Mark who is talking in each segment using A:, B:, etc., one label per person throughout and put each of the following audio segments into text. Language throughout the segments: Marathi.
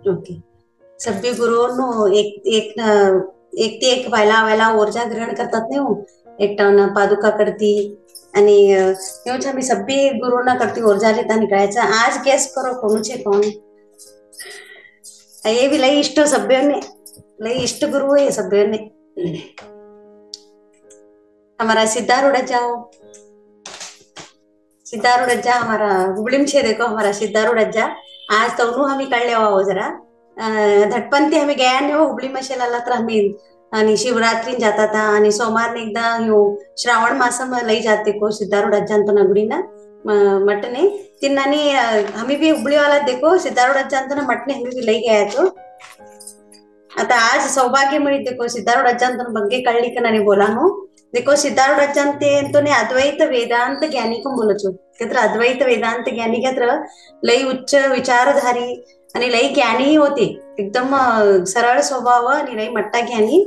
A: ओके. सभ्य गुरुनो एक ते एक व्हायला ऊर्जा ग्रहण करतात नाही हो. एकटा पादुका करती आणि એવું છે सभ्य गुरुना करती ऊर्जा लेता निकळायचा. आज गेस करो कोण છે कोण. ये भी लई इष्ट सभ्य ने लई इष्ट गुरु है सभ्य ने. हमारा सिद्धारूढ़ जाओ. सिद्धारूढ़ जा हमारा हुबली में छे. देखो हमारा सिद्धारूढ़ जा आज तो उन्हों हमें कळ लेवा हो जरा. धटपणती हमें गया नहीं हो हुबली मशेला तर हमें आणि शिवरात्री जाता था आणि सोमवार ने एकदा यो श्रावण मासम लई जाते को सिद्धारूढ़ अज्जान तो नगड़ी ना मटने तिन्नानी हमें भी हुबली वाला देखो सिद्धारूढ़ अज्जान तो मटने हमें भी लई गया तो आता आज सौभाग्य मिळी देखो सिद्धारूढ़ अज्जान तो बग्गे कळली का नाही बोलानो. देखो सिद्धारूढ़ अज्जान ते अंतोने अद्वैत वेदांत ज्ञानी को बोलचो. केत्र अद्वैत वेदांत ज्ञानी केत्र लई उच्च विचारधारी आणि लई ज्ञानी होते. एकदम सरळ स्वभाव आणि लई मट्टा ज्ञानी.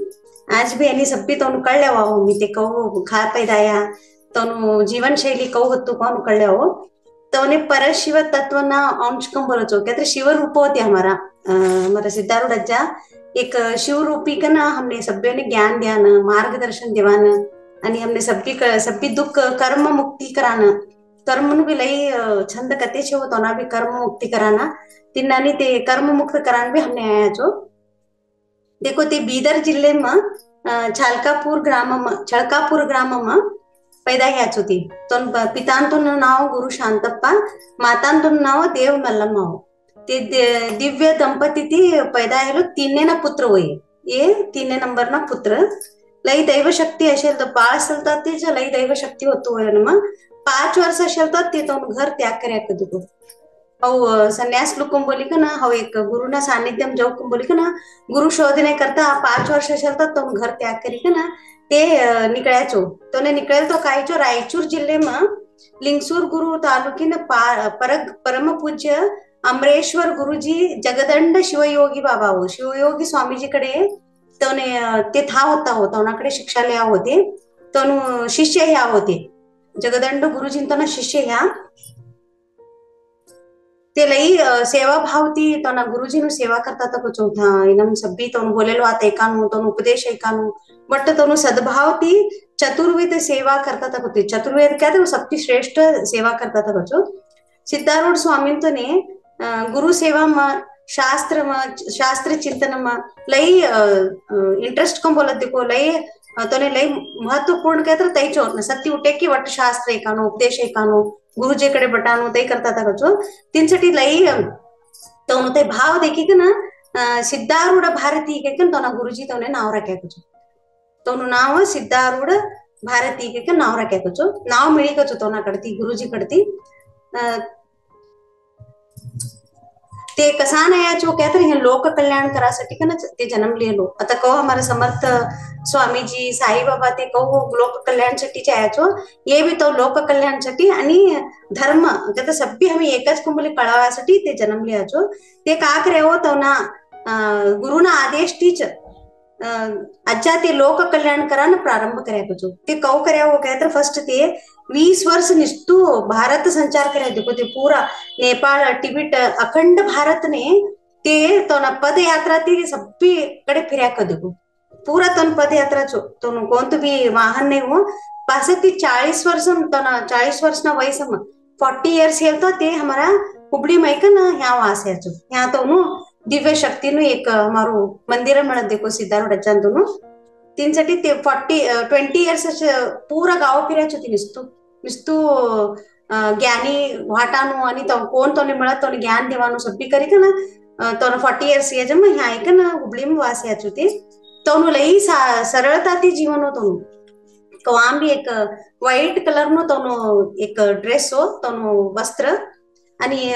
A: आज भी एनी सभ्य तो कळल्या हो मी ते कहू खा पैदाया तो जीवन शैली कहू होतो कोण कळल्या हो. तो परशिव तत्व ना अंश कम बोलचो. केत्र शिव रूप होते हमारा सिद्धारूढ़ अज्जा एक शिव रूपी का ना हमने सभ्य ने ज्ञान द्यान मार्गदर्शन देवान आणि हमने सभ्य दुःख कर्म मुक्ती कराना. कर्म भी लई छंद कते छे होतो ना भी कर्म मुक्ती कराना. तिन्नानी ते कर्म मुक्त करान भी हमने आया छो. देखो ते बीदर जिले में छळकापूर ग्राम में पैदा ह्या छो. ती तो पितांतुन नाव गुरु शांतप्पा मातांतुन नाव देव मल्लम्मा हो. ते दिव्य दंपती ती पैदा हेलो तीने ना पुत्र होय. ये तीने नंबर ना पुत्र लई दैव शक्ती असेल तर बाळ असेल तर ते लई दैव शक्ती होतो. मग 5 वर्ष असेल तर ते तो घर त्याग कर्या कदको अव संन्यास लुकुम बोली का ना हव एक गुरु ना सानिध्यम जाऊ बोली का ना गुरु शोधने करता 5 वर्ष असेल तर तो घर त्याग करी का ना ते निकळ्याचो. तो ने निकळेल तो काय चो रायचूर जिल्हे में लिंगसूर गुरु तालुकी ने परम पूज्य अमरेश्वर गुरुजी जगदंड शिवयोगी बाबा हो. शिवयोगी स्वामीजी कडे तोने ते था होता हो. तोनाकडे शिक्षालया होते. तो शिष्य ह्या होते. जगदंड गुरुजींतना शिष्य ह्या ते लई सेवा भावती तो ना गुरुजी नु सेवा करता था कुछ था इनम सभी तो बोलेलो आता एकानु तो उपदेश एकानु बट तो सद्भावती चतुर्वेद सेवा करता था कुछ. चतुर्वेद क्या था सबकी श्रेष्ठ सेवा करता था कुछ. सिद्धारूढ़ स्वामी तो ने गुरु सेवा में शास्त्र चिंतन में लई इंटरेस्ट कम बोलत देखो लई तो ने लई महत्वपूर्ण कहते तई चो सत्य उठे की वट शास्त्र एकानो उपदेश एकानो गुरुजी कडे बटानो ते करता था कचो. तीनसाठी लई तो ते भाव देखी का ना सिद्धारूढ़ भारती के तो ना गुरुजी तो ने नाव रख्या कचो. तो नाव सिद्धारूढ़ भारती के नाव रख्या कचो. नाव मिळी कचो तो ना कडती गुरुजी कडती ते कसा नया चो कहते हैं लोक कल्याण करासाठी का ना ते जन्म लिहिलो. आता कहो हमारे समर्थ स्वामीजी साई बाबा ते कहो लोक कल्याणसाठी आयाचो. ये भी तो लोक कल्याणसाठी आणि धर्म कहते सभ्य हमें एकच कुंबली कळावासाठी ते जन्म लिहाचो. ते का करे हो तो ना गुरुना आदेश तीच अच्छा ते लोक कल्याण करान प्रारंभ कर्या कचो. ते कहो कर्या हो कहते फर्स्ट ते 20 वर्ष निस्तू भारत संचार करे. देखो ते पूरा नेपाळ तिबेट अखंड भारत ने ते तो ना पद यात्रा ती सभी कडे फिर्या कर देखो पूरा तन पद यात्रा चो तो कोणत भी वाहन नहीं हो. पास ती 40 वर्ष तो ना 40 वर्ष ना वयस में 40 इयर्स हेल तो ते हमारा हुबली में का ना यहाँ वास है चो. यहाँ तो नु दिव्य शक्ति नु एक हमारो मंदिर में देखो सिद्धारूढ़ अज्जान तो तीनसाठी ते 20 इयर्स पूरा गाव फिरायचो. ती निस्तू ज्ञानी वाटानु आणि तो कोण तो मिळत तो ज्ञान देवानु सभी करी का ना तो 40 इयर्स एज में ह्या का ना हुबली में वास याचो. ते तो लई सरळता ती जीवन हो. तो आम भी एक व्हाईट कलर नो तो एक ड्रेस हो तो वस्त्र आणि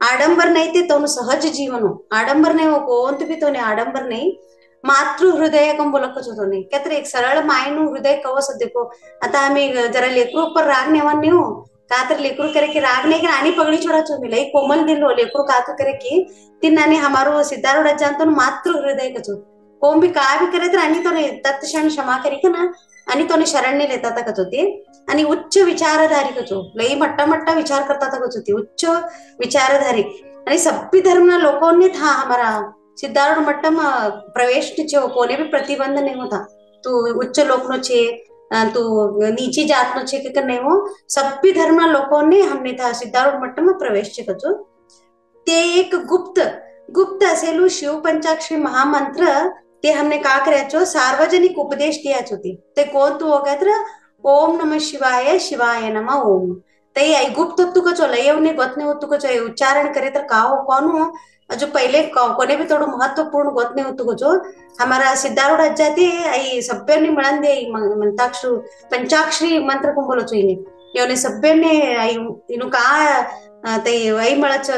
A: आडंबर नाही ते तो सहज जीवन हो. आडंबर नाही हो कोणत भी तो आडंबर नाही. मातृ हृदय कम बोलकच होतो नाही क्या एक सरळ मायनु हृदय कवस देखो. आता आम्ही जरा लेकरू पर राग नेवान नहीं हो का तर लेकरू करे की राग नहीं आणि पगड़ी छोड़ा चो मिलाई कोमल दिल हो लेकरू का करे की तिन्नाने हमारो सिद्धारूढ़ अज्जान तो मातृ हृदय कचो. कोण भी का भी करे तर आणि तो तत्क्षण क्षमा करी का ना आणि तो शरण्य लेता था कचो. ते आणि उच्च विचारधारी कचो लई मट्टा विचार करता था कचो. ते उच्च विचारधारी आणि सभी धर्मना लोगों था हमारा सिद्धारूढ़ मट्टम प्रवेश छे कोने भी प्रतिबंध नहीं होता। तू उच्च लोक नो छे तू नीची जात नो छे के नहीं हो सभी धर्मना लोगों ने हमने था सिद्धारूढ़ मट्टम प्रवेश छे कचो। ते एक गुप्त गुप्त असेलू शिव पंचाक्षरी महामंत्र ते हमने का करायचो सार्वजनिक उपदेश दियाचो ते कोण तू होगात्र ओम नमः शिवाय शिवाय नमः ओम ते आई गुप्त तू कचो लयवने गोतने तू कचो उच्चारण करे तर का हो कौन हो जो पहले कोने भी थोड़ा महत्वपूर्ण गोतने हो तू कचो हमारा सिद्धारूढ़ जाते आई सभ्यनी मिळन दे मंत्राक्षरी पंचाक्षरी मंत्र को बोलो चाहिए योने सभ्यने आई इनु का ते आई मळच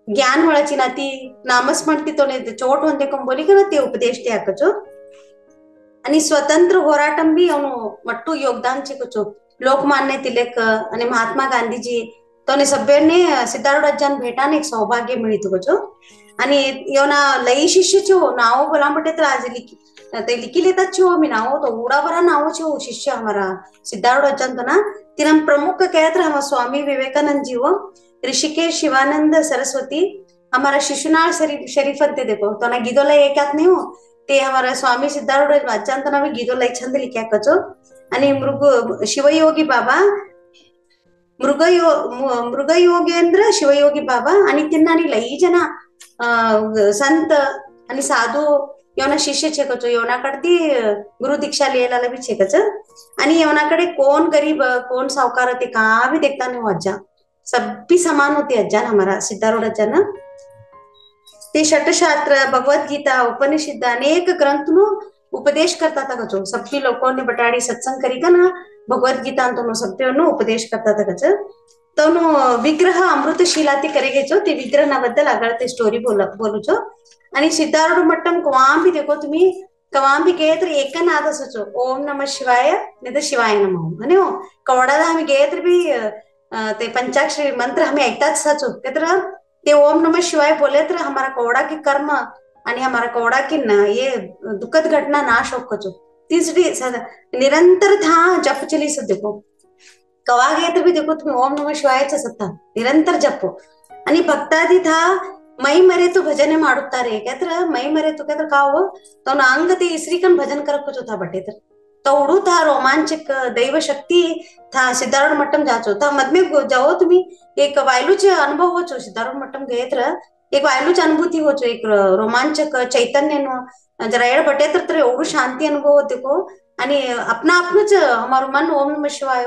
A: ज्ञान मळची ना ती नामस्मृती तो चोट होते कंबोली का ते उपदेश ते हाकचो आणि स्वतंत्र होराटम भी ಅವನು ಮಟ್ಟು योगदान चे कचो लोकमान्य तिलक आणि महात्मा गांधीजी तो सभ्यने सिद्धारूढ़ अज्जान भेटाने एक सौभाग्य मिळितो कचो आणि योना लई शिष्य छो नाव बोला मटे तर आज लिखी लेतात छो मी नाव तो उड़ा बरा नाव छो शिष्य हमारा सिद्धारूढ़ अज्जान तो ना तिरम प्रमुख कहत हम स्वामी विवेकानंद जी वो ऋषिकेश शिवानंद सरस्वती हमारा शिशुनाळ शरीफ ते देखो तो ना गिदोला एकात नहीं हो ते हमारा स्वामी सिद्धारूढ़ अज्जान तो ना भी गिदोला छंद लिख्या कचो आणि मृग शिवयोगी बाबा मृगयोगेंद्र शिवयोगी बाबा आणि त्यांना लई जना संत आणि साधू योना शिष्य छेकचो योनाकडे गुरु दीक्षा लिहायला बी छेकच आणि योनाकडे कोण गरीब कोण सावकार ते का भी देखता नहीं अज्जा सभी समान होते अज्जान हमारा सिद्धारूढ़ अज्जान ते षटशास्त्र भगवत गीता उपनिषद अनेक ग्रंथ नो उपदेश करता था कचो सभी लोगों ने बटाड़ी सत्संग करी का ना भगवत गीता तो सभ्य उपदेश करता था कच तो विग्रह अमृतशिला ते करेगे जो ते विग्रह ना बद्दल आगळ ते स्टोरी बोलू छो आणि सिद्धारूढ़ मट्टम कवां भी देखो तुम्ही कवां भी गे तर एक नाद असो ओम नमः शिवाय नहीं तो शिवाय नमः आणि हो कवडाला आम्ही गे तर भी ते पंचाक्षरी मंत्र हमें ऐकतात सचो तर ते ओम नमः शिवाय बोले तर हमारा कवड़ा की कर्म आणि हमारा कवड़ा की ना ये दुखद घटना नाश हो कचो तीसरी निरंतर था जप चली सब देखो कवा गए तो भी देखो तुम्हें ओम नमः शिवाय सत्ता निरंतर जपो आणि भक्तादी था मई मरे तो भजने माडुत्तारे कहतर मई मरे तो कहतर का हो तो ना अंग ते इसरीकन भजन करत कुछ था बटे तर तोड़ू था रोमांचक दैव शक्ती था सिद्धारूढ़ मट्टम जाचो था मध में जाओ तुम्ही एक वायलूच अनुभव होचो सिद्धारूढ़ मट्टम गए तर एक वायलूच अनुभूती होचो एक रोमांचक चैतन्य जरा एड बटे तर एवढू शांती अनुभव होते को आणि अपना आपनच हमारो मन ओम नमः शिवाय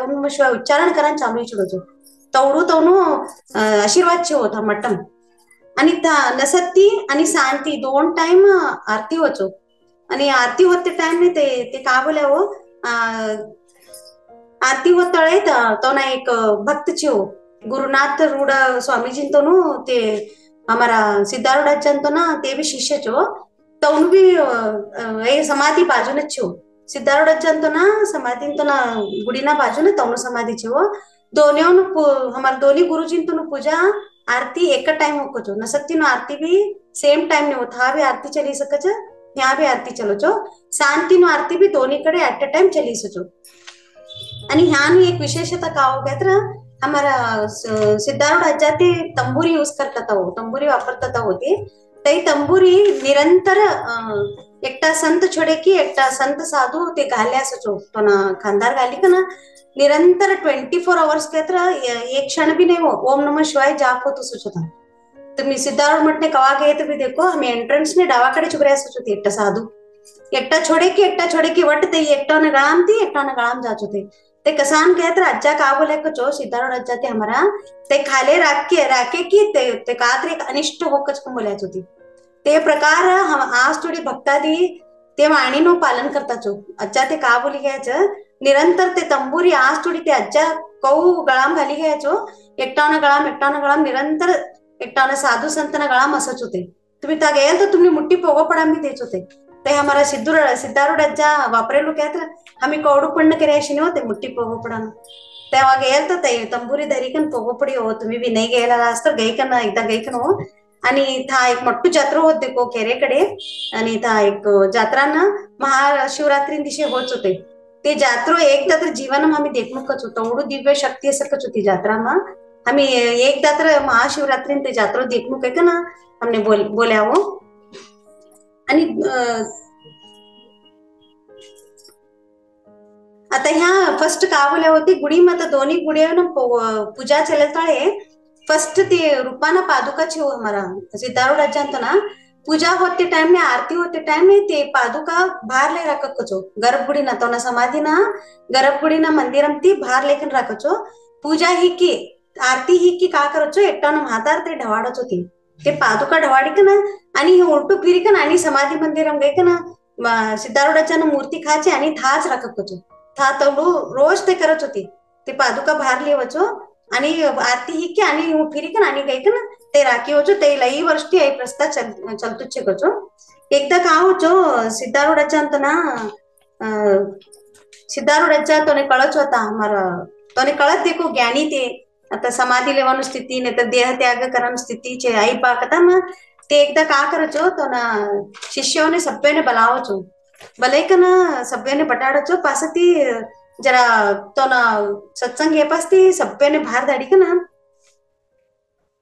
A: उच्चारण करा चालू छो तवडू तवनु आशीर्वाद छे होता मट्टम आणि नसत्ती आणि शांती दोन टाइम आरती होचो आणि आरती होते टाइम ने ते का बोले हो आरती होतळे तो ना एक भक्त छे हो गुरुनाथ रूड स्वामीजी तो नो ते हमारा सिद्धारूढ़ अज्जान तो ना ते भी शिष्य छो तो उन भी समाधि बाजू न छो सिद्धारूढ़ अज्जान तो ना समाधि तो ना गुड़ीना बाजू न तवनु समाधि छो दोनों हमारे दोनों गुरुजी तो पूजा आरती एक टाइम हो कचो नसक्ति नो आरती भी सेम टाइम ने था भी आरती चली सकच यहाँ भी आरती चलो छो शांति नो आरती भी दोन्ही कडे एट अ टाइम चली सचो आणि ह्या एक विशेषता का हो गया तर हमारा सिद्धारूढ़ अज्जा ते तंबूरी यूज करता था वो तंबूरी वापरता था होते ते तंबूरी निरंतर एकटा संत छोड़े की एकटा संत साधू ते घाल्या सचो तो ना खानदार घाली का ना निरंतर 24 आवर्स कहता एक क्षण भी नहीं हो ओम नमः शिवाय जाप होतो सचो था तुम्ही सिद्धारूढ़ मठ ने कवा गए तो भी देखो हमें एंट्रेंस ने डावाकडे चुकऱ्या सचो ते एकटा साधू एकटा छोड़े की वट ते एकटा न गळाम ती एकटा न गळाम जाचो ते कसान कहत अज्जा का बोले कचो सिद्धारूढ़ अज्जा ते हमारा ते खाले राके की ते कात्र एक अनिष्ट होकच को बोल्याच होती ते प्रकार हम आज थोड़ी भक्तादी ते वाणीनो पालन करता छो अज्जा ते का बोली गयाच निरंतर ते तंबूरी आज थोड़ी ते अज्जा कऊ गळाम घाली गयाचो एकटावना गळाम निरंतर एकटावना साधू संतना गळाम असच होते तुम्ही ता गेल तर तुम्ही मुट्ठी पोगो पडाम भी देच होते ते हमारा सिद्धारूढ़ अज्जा वापरेलो कहत हमें कौडू पण्ण करे अशी होते मुट्ठी पोगो पडान तेव्हा गेल तर ते तंबूरी धरीकन पोगो पडी हो तुम्ही बी नाही गेला असतं गईकन एकदा गईकन हो आणि था एक मोठ्ठी जात्रा होते को केरेकडे आणि था एक जात्रा ना महाशिवरात्री दिवशी होच होते ते जात्रो एकदा तर जीवन आम्ही देखणूकच होतो एवढू दिव्य शक्ती सकच होती जात्रा मा आम्ही एकदा तर महाशिवरात्री ते जात्रा देखणू काय का ना हमने बोल्या हो. आणि आता ह्या फर्स्ट का बोल्या होती गुडी मत दोन्ही गुडी पूजा चलताळे फर्स्ट ते रूपाना पादुकाची हो हमारा सिद्धारूढ़ ಅಂತ ना पूजा होते टाइम में आरती होते टाइम में ते पादुका बाहर ले रखो गर्भगुड़ी ना तो ना समाधि ना गर्भगुड़ी ना मंदिरम ती बाहर लेकिन रखो पूजा ही की आरती ही की का करचो एकटानं म्हातार ते ढवाडच होती ते पादुका ढवाडी का ना आणि उलटू फिरी का ना आणि समाधी मंदिरम गई का ना सिद्धारूढ़ मूर्ती खाचे आणि थाच रखो था तवडू रोज ते करत होती ते पादुका बाहेर लेवचो आणि आरती ही की आणि फिरी का आणि गई का ना ते राखी होचो ते लई वर्षी आई प्रस्ताव चलतुच छेको एकदा का होचो सिद्धारूढ़ ಅಂತ ना सिद्धारूढ़ तोने कळच होता हमारा तोने कळत देखो ज्ञानी ते आता समाधी लेवानो स्थिती ने तर देह त्याग करन स्थिती छे आई पाकता ना ते एकदा का करचो तो ना शिष्योने सभ्यने बलावचो बलैकन सभ्यने बटाडचो पासती जरा तो ना सत्संग हे पासती सभ्यने बाहेर धाडी का ना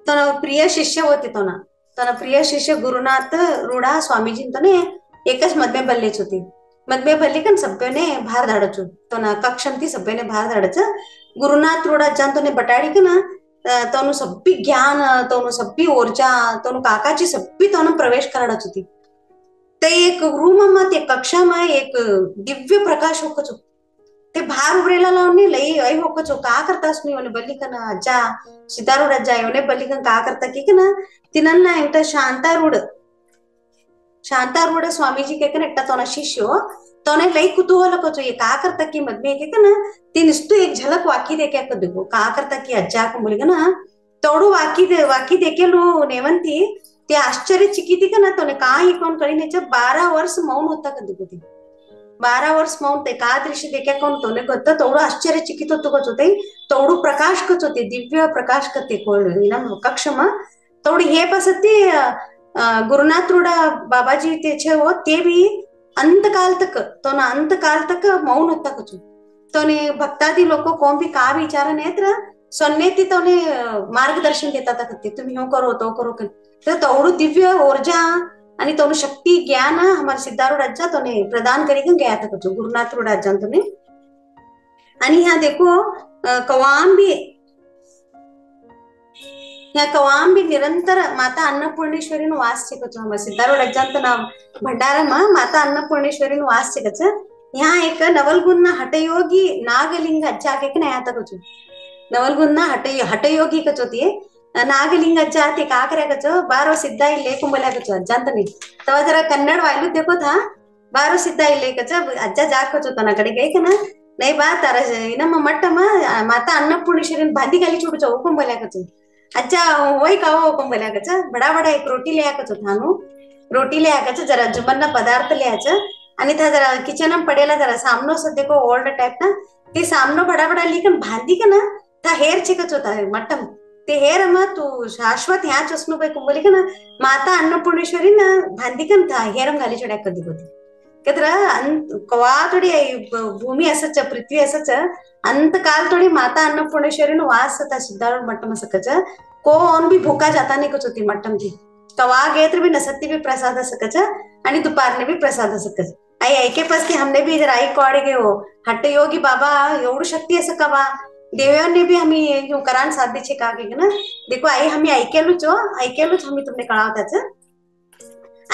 A: तन प्रिय शिष्य होते तो ना तन प्रिय शिष्य गुरुनाथ रूढा स्वामीजी तने एकच मधमे बल्लेच होती मधमे बल्ली कन सभ्यने बाहेर धाडचो तो ना कक्षंती सभ्यने बाहेर धाडच गुरुनाथ रूढा जान तोने बटाडी का ना तोनु सब्बी ज्ञान तोनु सब्बी ऊर्जा तोनु काकाची सब्बी तोनु प्रवेश कराडच होती ते एक रूम मा ते कक्षा मा एक दिव्य प्रकाश होकचो ते बाहेर उभरेला लावून लई ऐ होकचो का करतास मी बल्ली कन अज्जा सिद्धारूढ़ अज्जा ಇವನೇ ಬಲ್ಲಿಕನ್ का करता की ना तिनನ್ನ ಎಂಟ शांतारूढ़ स्वामीजी के कन एकटा तोना शिष्यो तोने लई कुतूहल कचो ये का करता की मधमे के ना ती निस्तु एक झलक वाकी देखे को देखो का करता की अज्जा को बोली ना तोडू वाकी देखेलो नेवंती ते आश्चर्य चिकिती का ना तोने का ही कोण करी ने 12 वर्ष मौन होता का देखो ती 12 वर्ष मौन ते का दृश्य देख्या कोण तोने गत्त तोडू आश्चर्य चिकित होतो कचो ते तोडू प्रकाश कचो ते दिव्य प्रकाश कते कोण नम कक्षमा तोडी हे पसती गुरुनाथ रूढ बाबाजी ते छे हो ते भी अंतकाल तक तो ना अंतकाल तक मौन होता कचो तोने भक्तादी लोक कोण भी का विचार नेत्र सोन्नेती तोने मार्गदर्शन देता था कते तुम्ही हो करो तो करो तर तोडू दिव्य ऊर्जा आणि तोनु शक्ति ज्ञान हमारे सिद्धारूढ़ अज्जा तोने प्रदान करी गया था कचो गुरुनाथ रूढ अज्जा तोने आणि ह्या देखो कवाम भी निरंतर माता अन्नपूर्णेश्वरी नु वास छे कचो हमारे सिद्धारूढ़ अज्जा त नाम भंडारा मा माता अन्नपूर्णेश्वरी नु वास छे कच यहाँ एक नवलगुण हठयोगी नागलिंग अज्जा के नया था कचो नवलगुण हठयोगी कचो ती नागलिंग अज्जा ते का करे कचो बारो सिद्धा इल्ले कुंबल्या कचो अज्जा तने तवा जरा कन्नड़ वायलू देखो था बारो सिद्धा इल्ले कचो अज्जा जा कचो तना कड़े गई कना नहीं बा तारा इनम मट्टम माता अन्नपूर्णेश्वरी भांदी गाली छुड़चो कुंबल्या कचो अज्जा वही कावो कुंबल्या कचो बड़ा एक रोटी ले आकचो थानु रोटी ले आकचो जरा जुमन्ना पदार्थ ले आच आणि था जरा किचन में पड़ेला जरा सामनो से देखो ओल्ड टाइप ना ते सामनो बड़ा लिकन भांदी का ना था हेर छिकचो था मट्टम ते हेर म तू शाश्वत ह्या चसनु बे कुंबली का ना माता अन्नपूर्णेश्वरी ना भांदी कन था हेरम घाली चढ्या कधी होती कदर कवा थोडी भूमी असच पृथ्वी असच अंतकाल थोडी माता अन्नपूर्णेश्वरी नु वास था सिद्धारूढ़ मट्टम सकच कोण भी भूका जाता नहीं कुछ होती मट्टम थी कवा गेत्र भी नसती भी प्रसाद सकच आणि दुपारने भी प्रसाद सकच आई ऐके पास की हमने भी जरा आई कोडे गे हो हट्ट योगी बाबा एवढी शक्ती असं कवा देवांनी भी आम्ही करान साध्य छे का की ना देखो आई आम्ही ऐकेलूच आम्ही तुमने कळावताच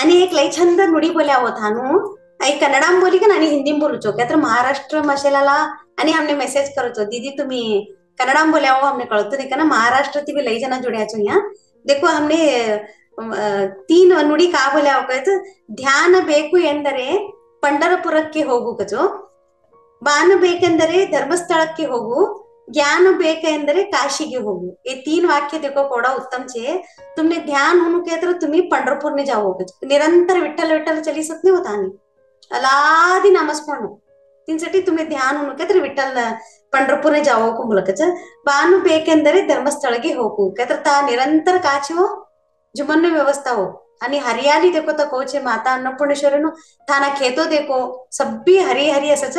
A: आणि एक लई छंद नुडी बोल्या होता नु आई कन्नडाम बोली का आणि हिंदीम बोलूचो क्या तर महाराष्ट्र मशेलाला आणि हमने मेसेज करूचो दीदी तुम्ही कन्नडाम बोल्या हो हमने कळतो देखा ना महाराष्ट्र ती भी लई जना जुड्याचो यहाँ देखो हमने 3 ನುಡಿ का बोल्या होकत ध्यान ಬೇಕು ಎಂದರೆ ಪಂಡರಪುರಕ್ಕೆ ಹೋಗು ಕಜೋ ಬಾನ ಬೇಕೆಂದರೆ ಧರ್ಮಸ್ಥಳಕ್ಕೆ ಹೋಗು ज्ञान बेकेंदरे काशीगे होगू ये 3 वाक्य देखो कोड़ा उत्तम छे तुमने ध्यान होनु के तर तुम्ही पंढरपूर ने जाओगे निरंतर विठ्ठल विठ्ठल चली सकते होता नहीं अलादी नामस्मरण तीनसाठी तुम्ही ध्यान होनु के तर विठ्ठल पंढरपूर ने जाओ को मुलकच बानु बेकेंदरे धर्मस्थळगे होगू के तर ता निरंतर काचो जुमन व्यवस्था हो आणि हरियाली देखो तो कोचे माता अन्नपूर्णेश्वरी नु थाना खेतो देखो सब्बी हरी हरी असच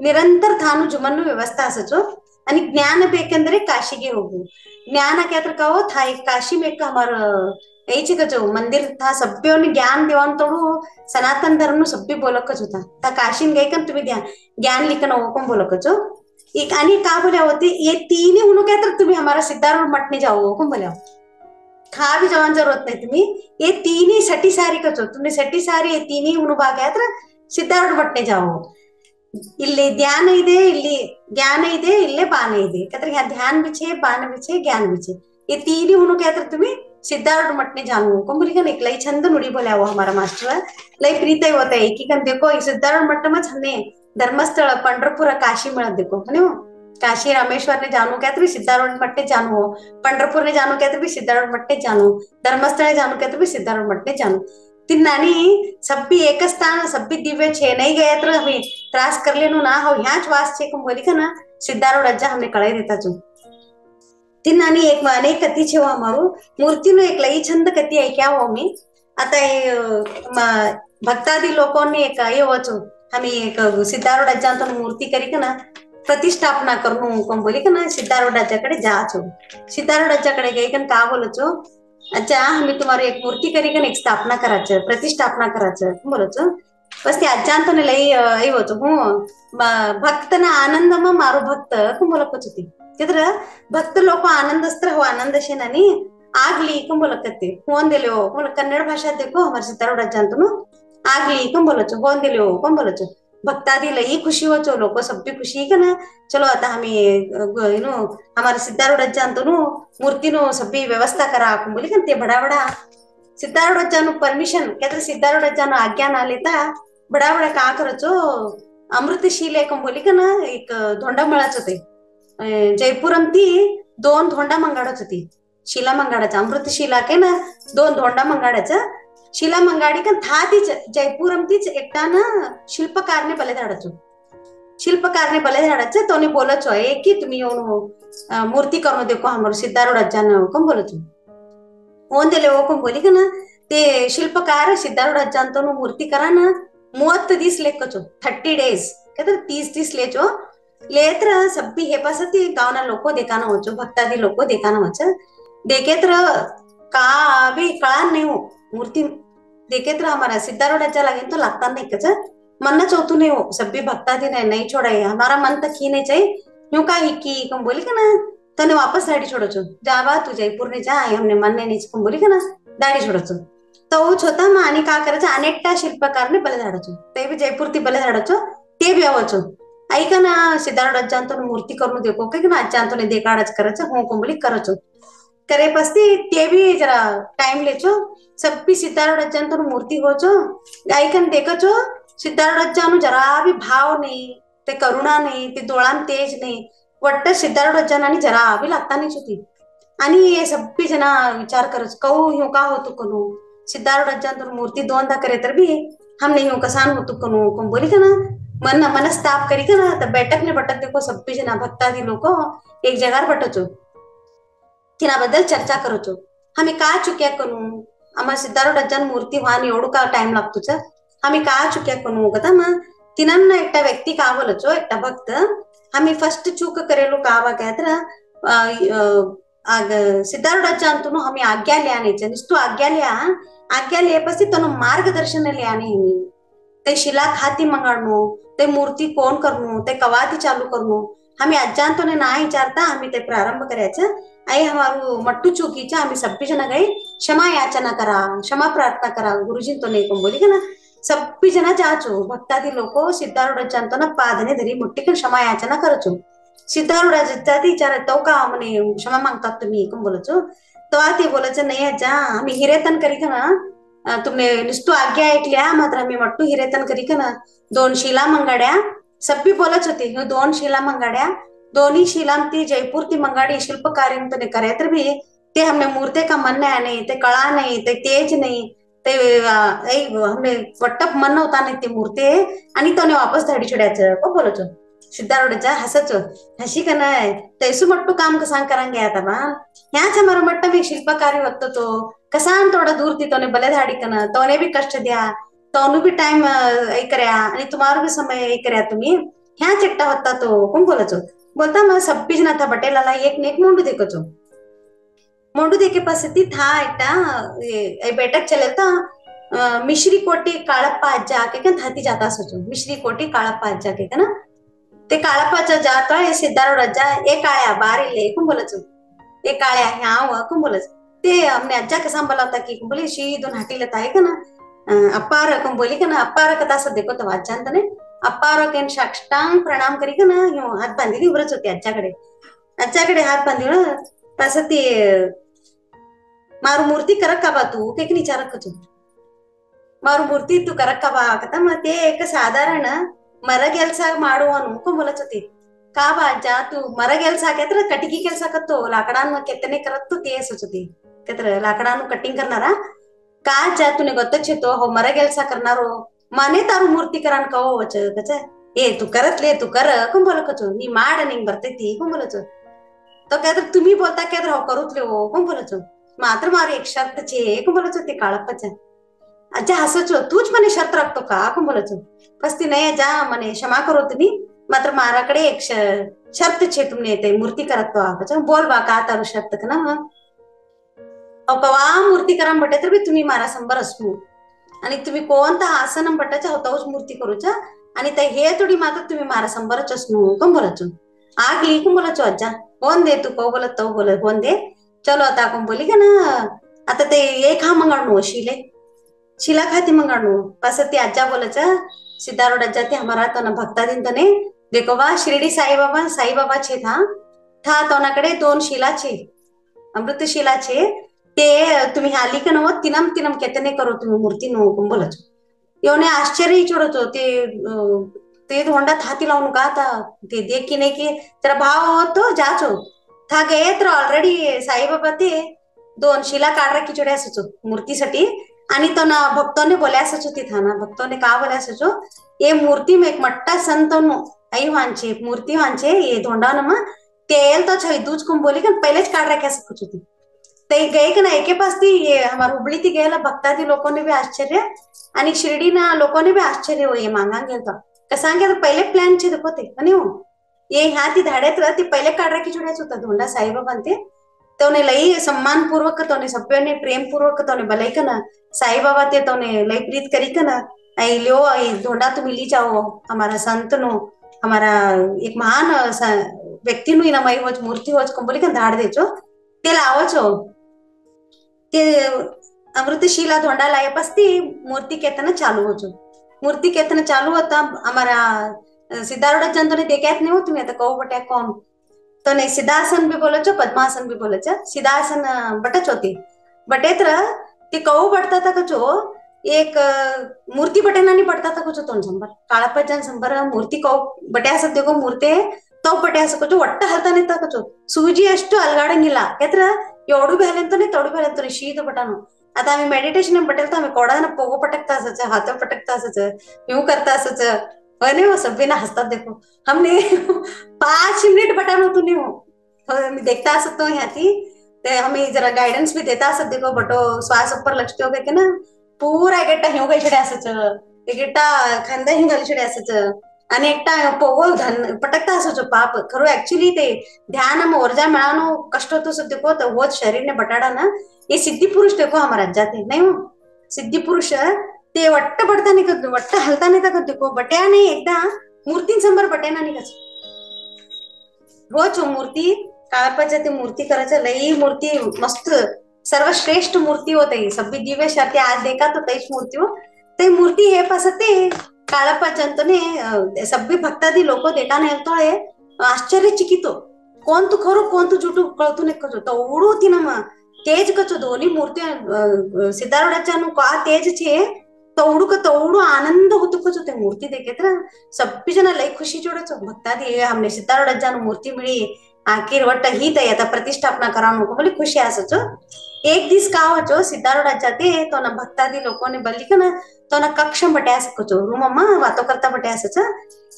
A: निरंतर थानु जुमन व्यवस्था असचो आणि ज्ञान ಬೇಕೆಂದರೆ काशी होगु। ज्ञान क्या कहो था एक काशी में एक हमारा ऐसे का जो मंदिर था सभ्यों ने ज्ञान देवान तोड़ू सनातन धर्म सभ्य बोलक होता था काशी गए कन तुम्हें ध्यान ज्ञान लिखना हो कौन बोलक जो एक आणि का बोला होते ये तीन ही उन्होंने क्या तुम्हें हमारा सिद्धार्थ मठ में जाओ कौन बोला खा भी जवान जरूरत नहीं तुम्हें ये तीन ही सटी सारी का जो तुमने सटी सारी ये तीन ही उन्होंने क्या था सिद्धार्थ मठ में जाओ ಇಲ್ಲಿ ಧ್ಯಾನ ಇದೆ ಇಲ್ಲಿ ज्ञान ಇದೆ ಇಲ್ಲೇ ಬಾನ ಇದೆ कहते यहाँ ध्यान भी छे बान भी छे ज्ञान भी छे ये तीन ही उन्होंने कहते तुम्हें सिद्धार्थ मठ ने जानू को बोली का एक लई छंद नुड़ी बोला वो हमारा मास्टर लई प्रीत होता है कि कन देखो इस सिद्धार्थ मठ में छन्ने धर्मस्थळ पंढरपूर काशी मिळत देखो है काशी रामेश्वर ने जानू कहते भी सिद्धार्थ मठ ने जानू हो पंढरपूर ने जानू कहते भी सिद्धार्थ मठ ने जानू धर्मस्थळ जानू कहते भी सिद्धार्थ मठ ने जानू तीन नानी सभी एक स्थान सभी दिव्य छे नहीं गए तो हमें त्रास कर लेनु ना हो यहाँ वास छे कम बोली का ना सिद्धार्थ अज्जा हमने कळाई देता जो तीन नानी एक अनेक कथी छे वो हमारू मूर्ति नो एक लई छंद कथी है क्या हो मी आता भक्तादी लोगों ने एक ये वचो हमें एक सिद्धार्थ अज्जा तो मूर्ति करी का ना प्रतिष्ठापना करू कम बोली का ना सिद्धार्थ अज्जा कडे जाचो सिद्धार्थ अज्जा कडे गई कन का बोलचो अच्छा आम्ही तुम्हाला एक मूर्ती करी का एक स्थापना करायचं प्रतिष्ठापना करायचं बोलायचं बस ते आज्जांत लई होतो हूँ भक्त ना आनंद में मारो भक्त बोलक होती तिथं भक्त लोक आनंदस्त्र हो आनंद शेनानी ಆಗ್ಲಿ बोलकते फोन दिले हो बोल कन्नड़ भाषा देखो हमारे सितारोड अज्जांतनु ಆಗ್ಲಿ बोलचो फोन दिले हो बोलचो भक्तादी लई खुशी होचो लोक सब्बी खुशी का ना चलो आता हमें यू हमारे सिद्धार्थ अज्जांतनु मूर्ति नो सभी व्यवस्था करा बोली का बड़ा बड़ा सिद्धार्थ अज्जानु परमिशन क्या सिद्धार्थ अज्जानु आज्ञा ना लेता बड़ा बड़ा का करचो अमृतशिले कम बोली का ना एक धोंडा मळाच होते जयपुरम ती दोन धोंडा मंगाडच होती शिला मंगाडाचा अमृतशिला के ना दोन धोंडा मंगाडाचा शिला मंगाडी का था तीच जयपुरम तीच एकटा ना शिल्पकारने बलिदाडाचो शिल्पकारने बलिदाडाचं तोने बोलचो आहे की तुम्ही येऊन मूर्ती करून देखो हमारे सिद्धार्थ अज्जान कम बोलचो ओन दिले हो कम बोली का ना ते शिल्पकार सिद्धार्थ अज्जान तो मूर्ती करा ना 30 दिवस लेकचो 30 days कहते 30 लेचो लेत्र सब्बी हे पासती गावना लोको देखाना होचो भक्तादी लोको देखाना होच देखेत्र का भी कळा नहीं हो मूर्ति देखेत्र हमारा सिद्धार्थ अज्जा लगे तो लगता नहीं कच मन चौथु नहीं हो सभी भक्तादी ने नहीं छोड़ाई हमारा मन तक ही नहीं चाहिए यूं का ही की कम बोली का ना तने वापस दाढ़ी छोड़ो जावा तू जयपुर ने जा हमने मन नहीं कम बोली का ना दाढ़ी छोड़ो तो छोटा मग आणि का करायचं अनेकटा शिल्पकारने बलिदाडाचो ते बी जयपूर ती बलिदाडाचो ते बी आवचो ऐका ना सिद्धार्थ अज्जांतो मूर्ती करून देखो की ना अज्जांतो ने देखाडच करायचं हो कोंबली करायचो करे पस्ती ते भी जरा टाइम लेचो सब्बी सिद्धार्थ अज्जांतो मूर्ती होचो ऐकन देखचो सिद्धार्थ अज्जानु जरा भी भाव नाही ते करुणा नाही ते डोळान तेज नाही वट्ट सिद्धार्थ अज्जांनी जरा भी लागता नाही होती आणि हे सब्बी जना विचार करच कहू ह्यो का होतो करू सिद्धार्थ अज्जांतो मूर्ती दोनदा करे तर भी हमने ह्यो कसान होतो करू कोण बोली का ना मन मनस्ताप करी का ना तर बैठक ने बटत देखो सब्बी जना भक्तादी लोक एक जगार बटचो तिनाबद्दल चर्चा करचो आम्ही का चुक्या करू आम्हाला सिद्धार्थ अज्जान मूर्ती व्हान एवढं का टाइम लागतोच आम्ही का चुक्या करू कदा मग तिनांना एकटा व्यक्ती का बोलचो एकटा भक्त आम्ही फर्स्ट चूक करेलो का वा काय तर सिद्धार्थ अज्जांतनु हमें आज्ञा लियाने निस्तु आज्ञा लिए पसी तनु मार्गदर्शन लियाने ते शिला खाती मंगाडनो ते मूर्ती कोण करनो ते कवाती चालू करनो हमें अज्जांतो ने ना विचारता हमें ते प्रारंभ करायचं आई हमारू मट्टू चुकीचा आम्ही सब्बी जन गई क्षमा याचना करा क्षमा प्रार्थना करा गुरुजी तो नहीं कम बोली का ना सब्बी जना जाचो भक्तादी लोको सिद्धार्थ अज्जांतो ना पादने धरी मुट्टी कर क्षमा याचना करचो सिद्धार्थ अज्जा विचार तो का म्हणे क्षमा मागतात तुम्ही कम बोलचो तो ते बोलायचं नाही अज्जा आम्ही हिरेतन करी का ना तुमने नुसतो आज्ञा ऐकल्या मात्र आम्ही मट्टू हिरेतन करी का ना 2 शिला मंगाड्या सब्बी बोलच होती 2 शिला मंगाड्या दोन्ही शिलांती जयपूर ती मंगाडी शिल्पकार्य करे तर भी ते हमने मूर्ते का मन नहीं ते कळा नहीं ते तेज नहीं ते हमने वट्टप मन होता नहीं ते मूर्ते आणि तो वापस धाडी छोड्याचं को बोलचो सिद्धार्थचा हसचो हसी का नाही तैसू मट्टू काम कसा करांगे आता बा ह्याच हमारा मट्ट में शिल्पकार्य होत तो कसान थोड़ा दूर थी तोने बलेधाडी कना तोने भी कष्ट द्या तोनु भी टाइम ऐ कर्या आणि तुम्हारो भी समय ऐ कर्या तुम्ही ह्याच एकटा होता तो कोण बोलाचो बोलता मैं सब बीज ना था बटेलाला एक ने एक मोंडू देखो छो मोंडू देखे पास था एक बैठक चले था मिश्री कोटी काळप्पा अज्जा के कन थाती जाता सोचो मिश्री कोटी काळप्पा अज्जा के ना ते काळप्पाचा जाता हे सिद्धार्थ रज्जा एक आया बारी ले कुम बोलच एक आया ह्या कुम बोलच ते हमने अज्जा के सांभाला होता की बोली शी दोन हाटी लेता है ना अप्पार कम बोली का ना अप्पार कथा असं देखो तो अज्जा अंतने अप्पार केन साष्टांग प्रणाम करी का ना ह्यो हात बांधली उभरच होती अज्जाकडे हात बांधली तसं ते मारू मूर्ती करक का बा तू केक विचारक तू मारू मूर्ती तू करक का बा कथा मग ते एक साधारण ಮರ ಕೆಲಸ ಮಾಡುವ ಅನ್ಕೊಂಬೋಲಚ होती का बाजा तू मर गेलसा केत्र कटिकी केलसा कत्तो लाकडांना केतने करत ते सोचती केत्र लाकडांना कटिंग करणारा का जा तुने ಗೊತ್ತಚ್ಚेतो हो मर गेलसा करणारो माने तारू मूर्ती करान कहो वच कच ए तू करत ले तू कर कंबोलकचो नी माड निंग बರ್ತೈತಿ कंबोलचो तो केत्र तुम्ही बोलता केत्र हो करूतले हो कंबोलचो मात्र मारे एक शर्त छे कंबोलचो ते काळप्पाचा अज्जा हसचो तूच मने शर्त राखतो का कंबोलचो पस्ती नाही जा मने क्षमा करो तुम्ही मात्र माराकडे एक शर्त छे तुमने ते मूर्ती करत तो बोल बा का तारू शर्त का ना कवा मूर्ती करा बटे तर बी तुम्ही मारा संबर असू आणि तुम्ही कोणता आसन बटाच्या होताच मूर्ती करूचा आणि ते हे थोडी मात्र तुम्ही मारा संबरच असू कम बोलाचो ಆಗ್ಲಿ कम बोलाचो अज्जा कोण दे तू को बोलत तो बोल कोण दे चलो आता कोण बोली का ना आता ते एक हा मंगाणू शिला खाती मंगाणू पास ते अज्जा बोलाचा सिद्धारोड अज्जा ते हमारा तो ना भक्ता दिन तने देखो बा शिर्डी साईबाबा छे था तोनाकडे 2 शिला छे अमृत शिला छे ते तुम्ही आली का नव तिनम केतने करो तुम्ही मूर्ती नो बोलाचो योने आश्चर्य चोडतो ते धोंडा थाती लावून का आता ते देख की नाही की तर भाव होतो जाचो था गए तर ऑलरेडी साईबाबा ते 2 शिला काढरा की चोड्या असचो मूर्तीसाठी आणि तो ना भक्तोने बोल्यासचो ती था ना भक्तोने का बोल्यासचो ये मूर्ती में एक मट्टा संतनो आई वांचे मूर्ती वांचे ये धोंडा नमा तेल तो छई दूज कुम बोली का पहलेच काढरा कैसे कुछ होती ते गए का ना एके पास थी ये हमारे हुबली थी गएला भक्तादी लोगों ने भी आश्चर्य आणि शिर्डी ना लोगों ने भी आश्चर्य हो ये मांगा गेल तो कसांगे तो पहले प्लान छे देखो ते आणि हो ये ह्या ती धाड्यात ती पहिले काढरा की चुड्याच होता धोंडा साईबाबा ते तोने लई सम्मान पूर्वक तोने सभ्योने प्रेम पूर्वक तोने भलाई का ना साईबाबा ते तोने लई प्रीत करी का ना आई लो आई धोंडा तुम ली जाओ हमारा संत नो हमारा एक महान व्यक्ति नु इना मई होच मूर्ति होच कंबोली का धाड देचो ते लावचो ते अमृतशिला धोंडा लाये पस्ती मूर्ति केतना चालू होचो मूर्ति केतना चालू होता हमारा सिद्धारोड जंतोने देख्यात नाही हो तुम्ही आता कहो बट्या कोण तो नाही सिद्धासन भी बोलचो पद्मासन भी बोलच सिद्धासन बटच होती बटेत्र ते कहो बटता था कचो एक मूर्ति बटेनानी पडता था कचो तोंड संबर काळापजन संबर मूर्ति कहो बटे असत देखो मूर्ते तो बटे असं कचो ಒಟ್ಟ ಹಲ್ತಾನೆ ತಾ ಕಚೋ ಸೂಜಿ ಅಷ್ಟು ಅಲ್ಗಾಡಂಗಿಲ್ಲ ಯಾತ್ರ एवढू भ्यालेंतोने तोडू भ्यालेंतोने शीत बटानो आता आम्ही मेडिटेशन बटेल तर आम्ही कोडाना पोगो पटकता असायचं हात पटकता असायचं यूं करता असायचं अरे वो सभी ना हंसता देखो हमने 5 मिनट बटानो तूने हो मी देखता असतो ह्याती ते हमें जरा गाइडेंस भी देता असत देखो बटो श्वास ऊपर लक्ष्य हो के ना पूरा गेट्टा हिव गई छडे असायचं गेट्टा खांदा हिव घाली छडे असायचं आणि एकटा पोगो पटकता असायचो पाप खरो ऍक्च्युली ते ध्यान हम ऊर्जा मिळानो कष्ट होतो सो देखो तो वो शरीर ने बटाडा ना ये सिद्धी पुरुष देखो हमारा जाते नहीं हो सिद्धी पुरुष ते वट्ट पडता नाही करतो वट्ट हलता नाही का देखो बट्या नाही एकदा मूर्तींसमोर बटेना नाही कच होच मूर्ती काळपाच्या ते मूर्ती करायचं लई मूर्ती मस्त सर्वश्रेष्ठ मूर्ती होते सभी दिव्य शक्ती आज देखा तो तेच मूर्ती हो ते मूर्ती हे पसते काळप्पा जंतोने सभी भक्तादी लोक देखा नाही तो आश्चर्यचकितो कोण तू खरो कोण तू जुटू कळतू नाही कचो तवडू होती ना मग तेज कचो दोन्ही मूर्ती सिद्धारोडाच्या का तेज छे तवडू आनंद होतो कचो ते मूर्ती देखे तर सभी जना लई खुशी जोडचो भक्तादी हमने सिद्धारोडाच्या मूर्ती मिळी आखिर वट्ट ही तय आता प्रतिष्ठापना करावं नको बोली खुशी असचो एक दिस का होचो सिद्धारोडाच्या ते तो ना भक्तादी लोकोने बल्ली का ना तो ना कक्ष बटे असकचो रूम अम्मा वातो करता बटे असच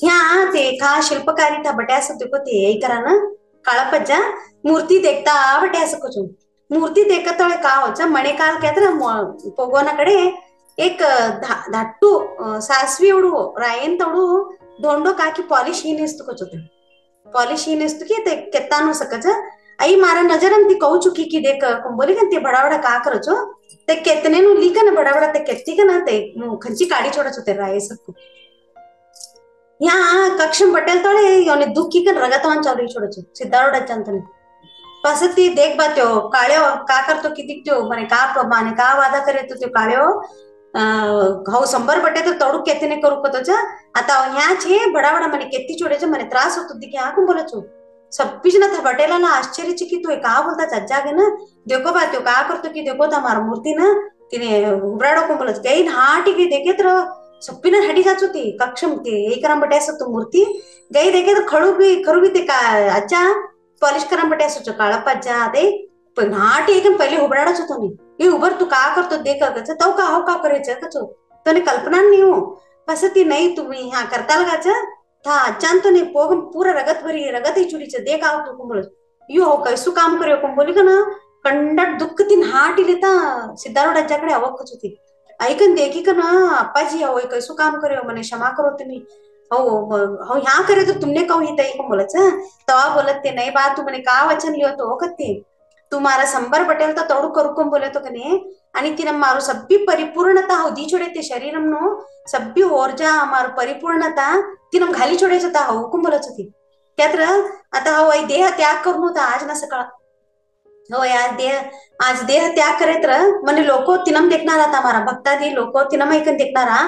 A: ह्या ते का शिल्पकारी था बटे असत को ते यही करा ना काळपज्जा मूर्ती देखता बटे असकचो मूर्ती देखत का होच मणेकाल केत्र पोगोनाकडे एक धाट्टू सासवी उडू रायन तोडू धोंडो काकी पॉलिश ही नेस्तू कचो पॉलिश ही नेस्तु की ते केतानो सकच आई मारा नजर हम ती कहू चुकी की देख बोली का ते बड़ा बड़ा का करो छो ते केतने नु लीका ना बड़ा बड़ा ते केती का ना ते खंची काडी छोड़ा छो ते राय सबको यहाँ कक्षम पटेल तोड़े योने दुखी कन रगतवान चालू छोड़ छो सिद्धार्थ अच्चंतने पासती देख बात्यो काळ्यो का करतो किती त्यो माने का वादा करे तो त्यो काळ्यो हाऊ 100 बटे तर तोडू केतीने करू कतो आता ह्या छे बडा बडा मने केती छोड़े छे मने त्रास होतो दिखे आकू बोलो छो सब बीच ना था बटेला ना आश्चर्य ची की तू का बोलता चज्जागे ना देखो बात्यो का करतो की देखो था मार मूर्ति ना तिने उबराडो को बोलत गई हाटी की देखे तर सप्पीना हडी जाचो ती कक्षम ते एकराम बटे असतो मूर्ति गई देखे तर खरू भी ते का अच्छा पॉलिश करम बटे असतो काळप्पा जा दे पण हाटी एकदम पहिले उबराडच होतो नी ये उबर तू का करतो देख कच तो का हो का करायचं कचो तने कल्पना नहीं हो पसती नहीं तुम्ही हाँ करता लगाच था अचान तो नहीं पोगम पूरा रगत भरी रगत ही चुरी देख आओ तू बोल यो हो कैसू काम करो कोण बोली का ना कंडट दुःख तीन हाटी लेता सिद्धार्थ अज्जाकडे अवखच होती ऐकन देखी का ना अप्पाजी हो कैसू काम करो मने क्षमा करो तुम्ही हो हो ह्या करे तो तुमने कहू ही तई को बोलच तवा बोलत ते नहीं बात तू मने का वचन लियो तो कते तुम्हारा 100 बटेल तर तोडू करू कोण बोले तो कने आणि तिने मारू सब्बी परिपूर्णता हो दी छोड़े ते शरीरम नो सब्बी ऊर्जा मारू परिपूर्णता तिने घाली छोड़े ता हो कोण बोलत होती त्यात्र आता हो आई देह त्याग करू होता आज ना सकाळ हो यार आज देह त्याग करे तर मने लोको तिनम देखणार आता मारा भक्तादी लोको तिनम ऐकन देखणारा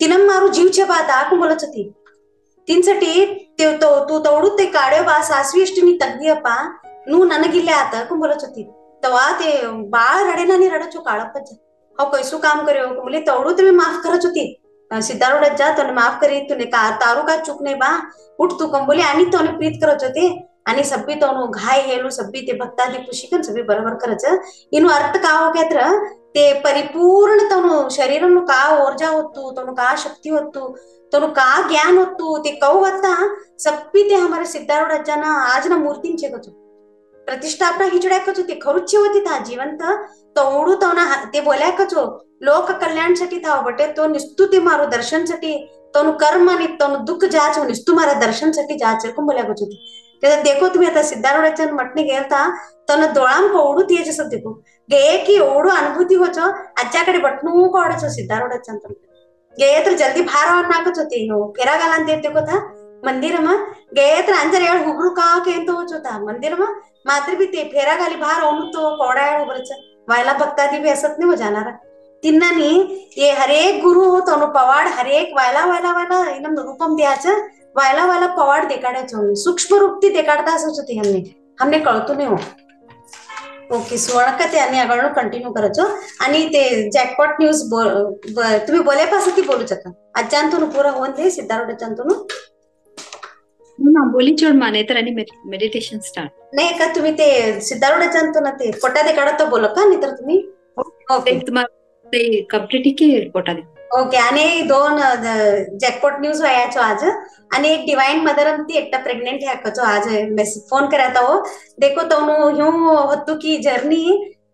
A: तिनम मारू जीवचे बात आकू बोलत होती तिनसाठी ते तो तू तोडू ते काढ्यो बा सासवी तग्गियप्पा नू ನನಗಿಲ್ಲೇ ಆತ ಕುಂಬಲಚತಿ तवा ते बाळ रडेना नि रडचो काळप्पच हो कैसू काम करियो मुले तोडू तुम्ही माफ करच होती सिद्धार्थ अज्जा तने माफ करी तूने का तारू का चूक नाही बा उठ तू कंबोली आणि तोने प्रीत करच होते आणि सब्बी तोनु घाय हेलू सब्बी ते भक्तादी पुशिकन सब्बी बरोबर करच इनु अर्थ का हो केत्र ते परिपूर्ण तोनु शरीरनु का ऊर्जा होतू तोनु का शक्ती होतू तोनु का ज्ञान होतू ते कऊ होता सब्बी ते हमारे सिद्धार्थ अज्जा ना आज ना मूर्तींचे कचो प्रतिष्ठापना हिजड्याकच होती खरुची होती था जिवंत तोडू तो ना ते बोल्याकचो लोक कल्याणसाठी था बटे तो निस्तु ते मारो दर्शनसाठी तोनु कर्म आणि तोनु दुःख जाच निस्तु मारा दर्शनसाठी जाच को बोल्याकच होती ते देखो तुम्ही आता सिद्धार्थचन मटने गेलता तोन दोळाम कोडू ते जस देखो गे की ओडू अनुभूती होचो आज्याकडे बटनू कोडचो सिद्धार्थचन गे तर जल्दी भार नाकच होती नो फेरा गालान ते देखो था मंदिर में गए तर अंजर यार हुगरू का केंतो होता मंदिर में मात्र भी ते फेरा खाली बाहर ओनु तो कोड़ा यार उबरच वायला भक्तादी भी असत नहीं हो जाणार तिन्नानी ये हरेक गुरु हो तो पवाड हरेक वायला वायला वायला इनम रूपम द्याच वायला वायला पवाड देखाडायचो सूक्ष्म रूप ती देखाडता असच होती हमने कळतो नाही हो ओके सुवर्णकते आणि आगळनो कंटिन्यू करायचो आणि ते जॅकपॉट न्यूज तुम्ही बोलेपास ती बोलू शकता अज्जांतून पुरा होऊन दे सिद्धार्थ अज्जांतून
B: बोली चोड माने तर आणि मेडिटेशन स्टार्ट
A: नाही का तुम्ही ते सिद्धार्थ अज्जांतून ते पोटा दे काढत बोल का नाही तर तुम्ही
B: ओके तुम्हाला ते कंप्लीट की पोटा दे
A: ओके आणि 2 जॅकपॉट न्यूज व्हायचो आज आणि एक डिवाइन मदर ती एकटा प्रेग्नेंट हाकचो आज मेसेज फोन कराता हो देखो तोनु ह्यू होतु की जर्नी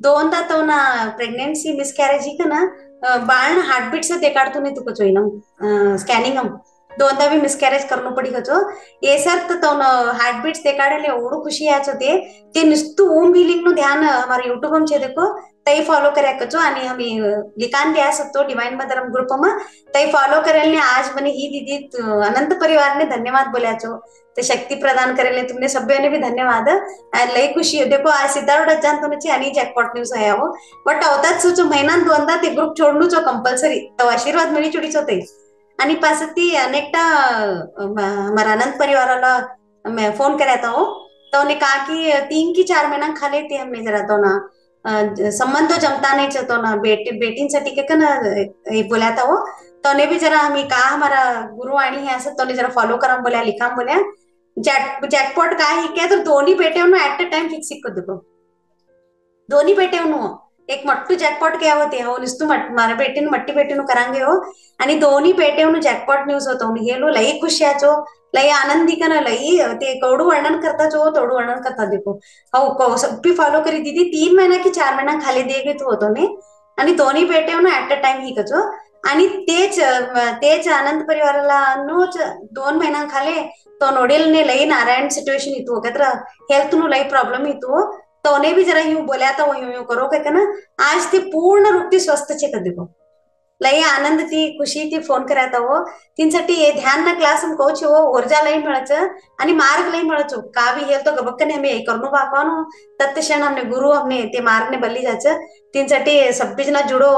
A: दोनदा तोना प्रेग्नेंसी मिसकॅरेज ही ना बाळ हार्टबीट से देखाडतो नाही तुको चोइनम स्कॅनिंग दोनदा भी मिसकॅरेज करनो पड़ी गचो ये सर तो हार्टबीट्स देखाडेले ओडू खुशी याचो ते निस्तु ओम हीलिंग नु ध्यान हमारे यूट्यूब हम छे देखो तई फॉलो करे कचो आणि हमी लिकान दिया सतो डिवाइन मदर ग्रुप में तई फॉलो करेलने आज मने ही दीदी अनंत परिवार ने धन्यवाद बोल्याचो ते शक्ति प्रदान करेले तुमने सभ्योने भी धन्यवाद लई खुशी देखो आज सिद्धार्थ अज्जांतोनची आणि जॅकपॉट न्यूज आया हो बट आवतात सोचो महिना दोनदा ते ग्रुप छोडणू चो कंपल्सरी तो आशीर्वाद मिली चुडी चोते आणि पास ती अनेकटा हमारा अनंत परिवाराला मैं फोन कराया था तो उन्हें कहा कि 3 की 4 महीना खाले थे हमने जरा तो ना संबंध तो जमता नहीं चाहतो ना बेटींसाठी के ना बोला था वो तो उन्हें भी जरा हमें कहा हमारा गुरु वाणी है ऐसा तो उन्हें जरा फॉलो करा बोला लिखा बोला जॅकपॉट का ही क्या तो दोन्ही बेटे एट अ टाइम फिक्स कर देखो दोन्ही बेटे एक मट्टू जॅकपॉट क्या होते हो निस्तू मारा बेटीन मट्टी बेटीनु करांगे हो आणि दोन्ही पेटेवनु जॅकपॉट न्यूज होतो हेलो लई खुशियाचो लई आनंदी कन लई ते कौडू वर्णन करता जो तोडू वर्णन करता देखो हो सब्बी फॉलो करी दीदी 3 महीना की 4 महीना खाली दे गए तो होतो ने आणि दोन्ही पेटेवनु एट अ टाइम ही कचो आणि तेच आनंद परिवाराला नोच 2 महिना खाले तो नोडिल ने लई नारायण सिचुएशन इतु कत्र हेल्थ नु लई प्रॉब्लम इतु तो ने भी जरा यूं बोल्या तो यूं करो के ना आज ते पूर्ण रूप ती स्वस्थ छे कदी को लई आनंद ती खुशी ती फोन करायता हो तीनसाठी हे ध्यान ना क्लास हम कहू छो ऊर्जा लई मिळच आणि मार्ग लई मिळच का भी हेल तो गबक्कने हमें करनो बापानो तत्क्षण हमने गुरु हमने ते मार्ग ने बल्ली जाच तीनसाठी सब बिजना जुड़ो